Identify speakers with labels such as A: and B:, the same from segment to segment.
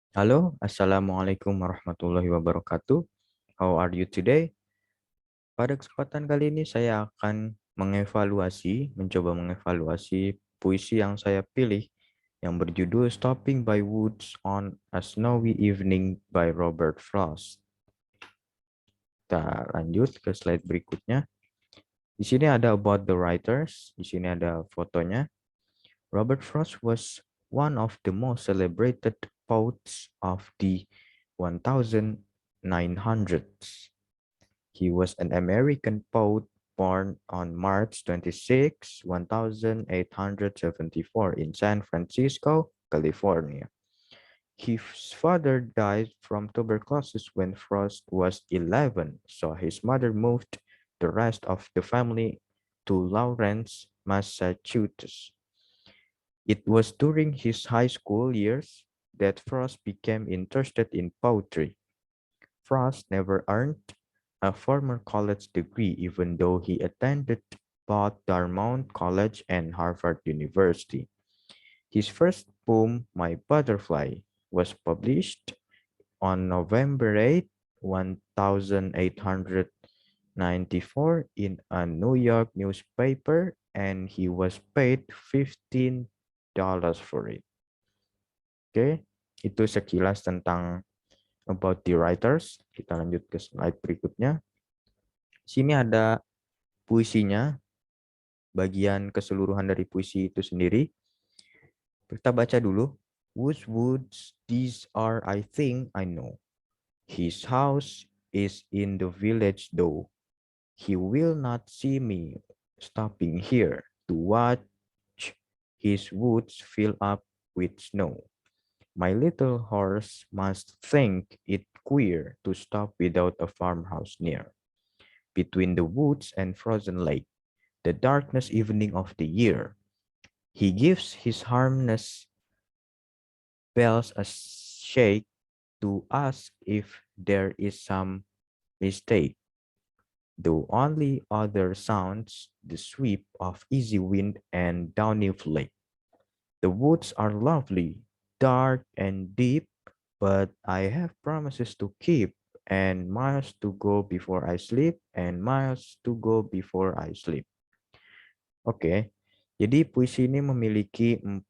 A: Halo, Assalamualaikum warahmatullahi wabarakatuh. How are you today? Pada kesempatan kali ini saya akan mencoba mengevaluasi puisi yang saya pilih yang berjudul Stopping by Woods on a Snowy Evening by Robert Frost. Kita lanjut ke slide berikutnya. Di sini ada about the writers, di sini ada fotonya. Robert Frost was one of the most celebrated poets of the 1900s. He was an American poet born on March 26, 1874 in San Francisco, California. His father died from tuberculosis when Frost was 11, so his mother moved the rest of the family to Lawrence, Massachusetts. It was during his high school years that Frost became interested in poetry. Frost never earned a formal college degree even though he attended both Dartmouth College and Harvard University. His first poem, My Butterfly, was published on November 8, 1894 in a New York newspaper and he was paid $15 for it. Oke, itu sekilas tentang about the writers. Kita lanjut ke slide berikutnya. Sini ada puisinya, bagian keseluruhan dari puisi itu sendiri. Kita baca dulu. Whose woods these are, I think I know. His house is in the village though. He will not see me stopping here to watch his woods fill up with snow. My little horse must think it queer to stop without a farmhouse near. Between the woods and frozen lake, the darkness evening of the year, he gives his harness bells a shake to ask if there is some mistake. The only other sounds the sweep of easy wind and downy flake. The woods are lovely, dark and deep, but I have promises to keep and miles to go before I sleep and miles to go before I sleep. Oke, jadi puisi ini memiliki 4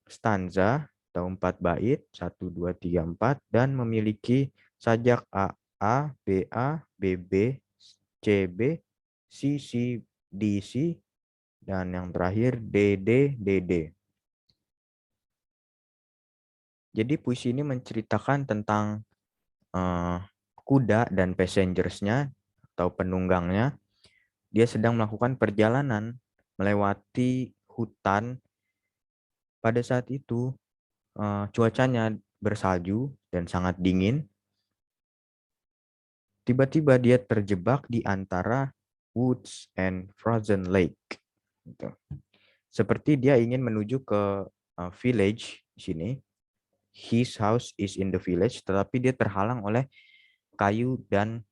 A: stanza atau 4 bait, 1, 2, 3, 4, dan memiliki sajak A, A, B, A, B, B, C, B, C, C, D, C, dan yang terakhir D, D, D, D. Jadi puisi ini menceritakan tentang kuda dan passengers-nya atau penunggangnya. Dia sedang melakukan perjalanan melewati hutan. Pada saat itu cuacanya bersalju dan sangat dingin. Tiba-tiba dia terjebak di antara woods and frozen lake. Gitu. Seperti dia ingin menuju ke village di sini. His house is in the village, tetapi dia terhalang oleh kayu dan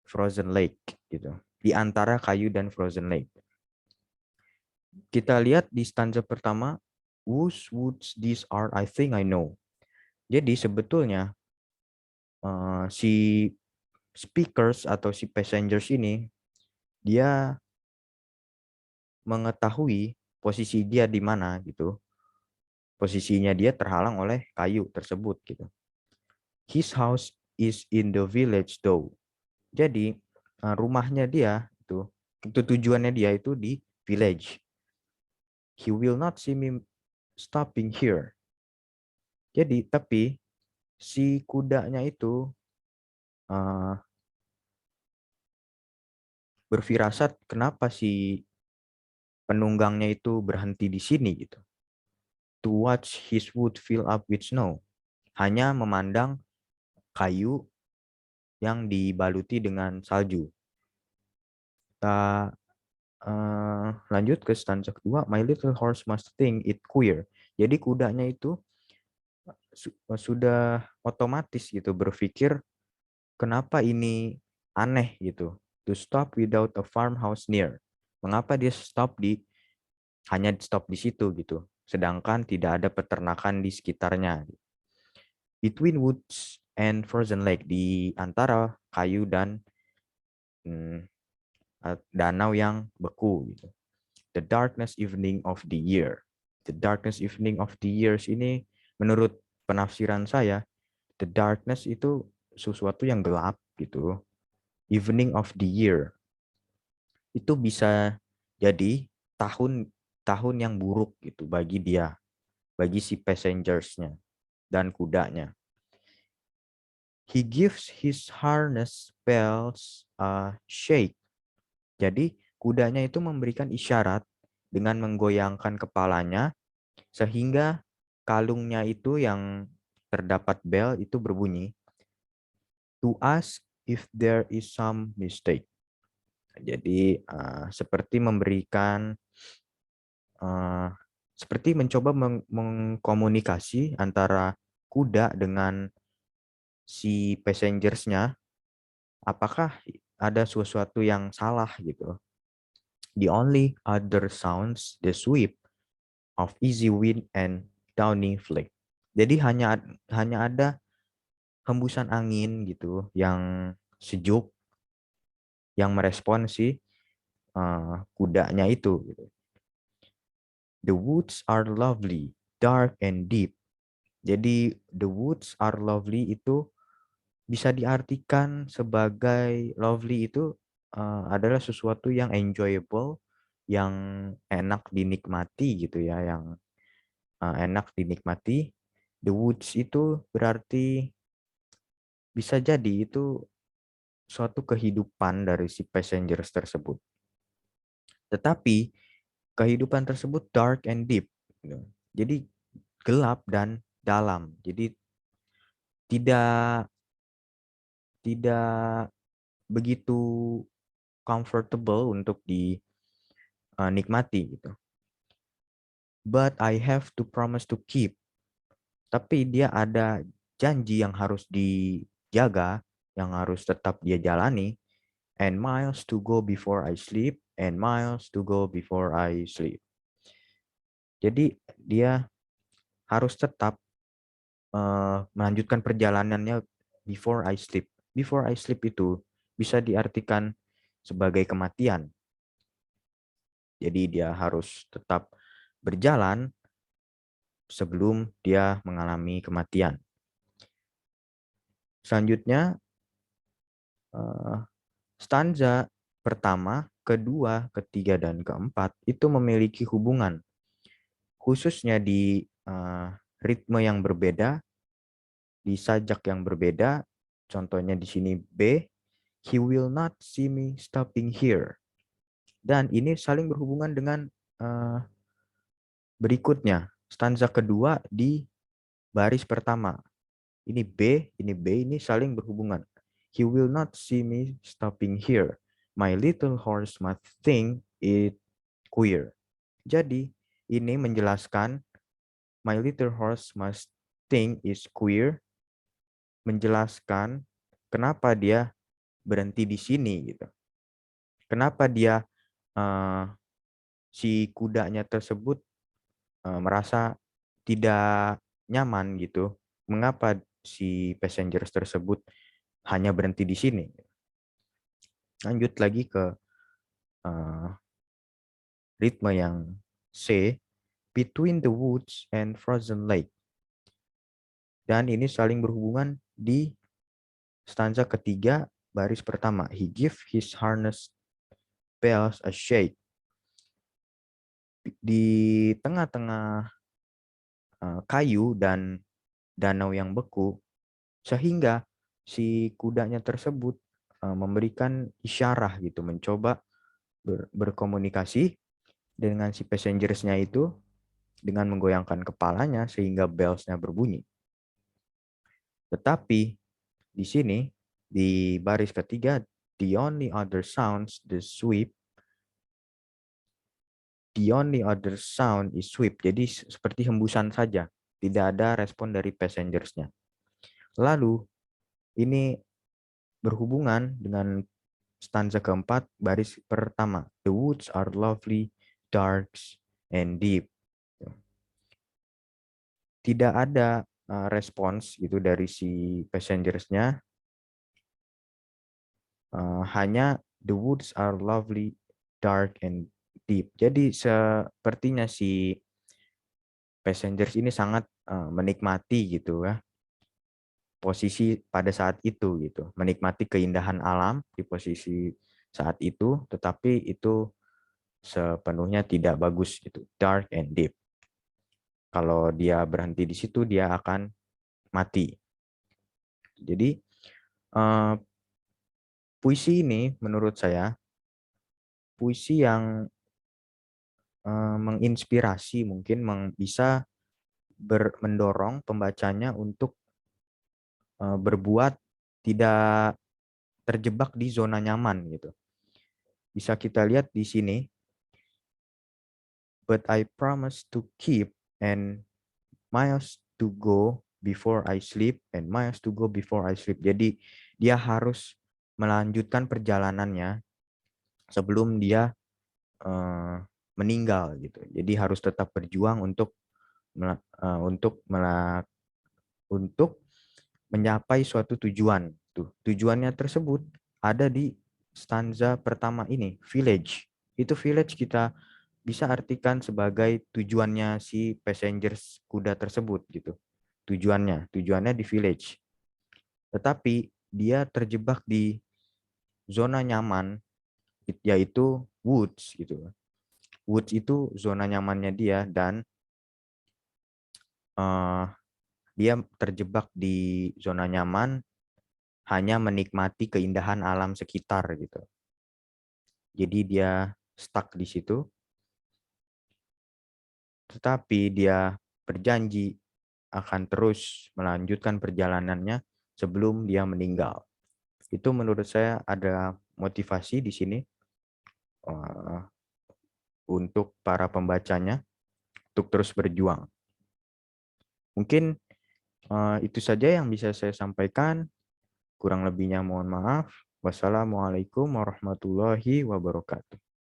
A: frozen lake. Gitu. Di antara kayu dan frozen lake. Kita lihat di stanza pertama, whose woods these are, I think I know. Jadi sebetulnya si speakers atau si passengers ini dia mengetahui posisi dia di mana gitu. Posisinya dia terhalang oleh kayu tersebut gitu. His house is in the village though. Jadi rumahnya dia itu tujuannya dia itu di village. He will not see me stopping here. Jadi tapi si kudanya itu berfirasat kenapa si penunggangnya itu berhenti di sini gitu. To watch his wood fill up with snow. Hanya memandang kayu yang dibaluti dengan salju. Kita lanjut ke stanza kedua. My little horse must think it queer. Jadi kudanya itu sudah otomatis gitu berpikir kenapa ini aneh gitu. To stop without a farmhouse near. Mengapa dia hanya stop di situ gitu. Sedangkan tidak ada peternakan di sekitarnya. Between woods and frozen lake, di antara kayu dan danau yang beku gitu. The darkness evening of the year. The darkness evening of the years ini menurut penafsiran saya, the darkness itu sesuatu yang gelap gitu. Evening of the year itu bisa jadi tahun yang buruk gitu bagi dia, bagi si passengers-nya dan kudanya. He gives his harness bells a shake. Jadi kudanya itu memberikan isyarat dengan menggoyangkan kepalanya sehingga kalungnya itu yang terdapat bel itu berbunyi to ask if there is some mistake. Jadi seperti memberikan seperti mencoba mengkomunikasi antara kuda dengan si passengers-nya, apakah ada sesuatu yang salah gitu. The only other sounds the sweep of easy wind and downy flake. Jadi hanya ada hembusan angin gitu yang sejuk yang merespon si kudanya itu gitu. The woods are lovely, dark and deep. Jadi the woods are lovely itu bisa diartikan sebagai lovely itu adalah sesuatu yang enjoyable, yang enak dinikmati gitu ya, yang enak dinikmati. The woods itu berarti bisa jadi itu suatu kehidupan dari si passengers tersebut. Tetapi kehidupan tersebut dark and deep. Jadi gelap dan dalam. Jadi tidak tidak begitu comfortable untuk dinikmati gitu. But I have to promise to keep. Tapi dia ada janji yang harus dijaga, yang harus tetap dia jalani. And miles to go before I sleep, and miles to go before I sleep. Jadi dia harus tetap melanjutkan perjalanannya before I sleep. Before I sleep itu bisa diartikan sebagai kematian. Jadi dia harus tetap berjalan sebelum dia mengalami kematian. Selanjutnya, stanza pertama, kedua, ketiga, dan keempat itu memiliki hubungan. Khususnya di ritme yang berbeda, di sajak yang berbeda. Contohnya di sini B, he will not see me stopping here. Dan ini saling berhubungan dengan berikutnya. Stanza kedua di baris pertama. Ini B, ini saling berhubungan. He will not see me stopping here. My little horse must think it queer. Jadi, ini menjelaskan my little horse must think is queer, menjelaskan kenapa dia berhenti di sini gitu. Kenapa dia si kudanya tersebut merasa tidak nyaman gitu. Mengapa si passengers tersebut hanya berhenti di sini? Lanjut lagi ke ritme yang C, between the woods and frozen lake. Dan ini saling berhubungan di stanza ketiga baris pertama. He give his harness bells a shake. Di tengah-tengah kayu dan danau yang beku, sehingga si kudanya tersebut memberikan isyarah gitu, mencoba berkomunikasi dengan si passengers-nya itu dengan menggoyangkan kepalanya sehingga bells-nya berbunyi. Tetapi di sini di baris ketiga, the only other sounds the sweep. The only other sound is sweep. Jadi seperti hembusan saja, tidak ada respon dari passengers-nya. Lalu ini berhubungan dengan stanza keempat baris pertama. The woods are lovely, dark, and deep. Tidak ada respons itu dari si passengers-nya, hanya the woods are lovely, dark and deep. Jadi sepertinya si passengers ini sangat menikmati gitu ya posisi pada saat itu gitu, menikmati keindahan alam di posisi saat itu, tetapi itu sepenuhnya tidak bagus gitu, dark and deep. Kalau dia berhenti di situ dia akan mati. Jadi puisi ini menurut saya puisi yang menginspirasi, mungkin bisa mendorong pembacanya untuk berbuat tidak terjebak di zona nyaman gitu. Bisa kita lihat di sini, but I promise to keep and miles to go before I sleep and miles to go before I sleep. Jadi dia harus melanjutkan perjalanannya sebelum dia meninggal gitu. Jadi harus tetap berjuang untuk untuk mencapai suatu tujuan. Tujuannya tersebut ada di stanza pertama ini, village. Itu village kita bisa artikan sebagai tujuannya si passengers kuda tersebut gitu. Tujuannya di village. Tetapi dia terjebak di zona nyaman, yaitu woods gitu. Woods itu zona nyamannya dia, dan dia terjebak di zona nyaman hanya menikmati keindahan alam sekitar gitu. Jadi dia stuck di situ, tetapi dia berjanji akan terus melanjutkan perjalanannya sebelum dia meninggal. Itu menurut saya ada motivasi di sini untuk para pembacanya untuk terus berjuang. Mungkin itu saja yang bisa saya sampaikan. Kurang lebihnya mohon maaf. Wassalamualaikum warahmatullahi wabarakatuh.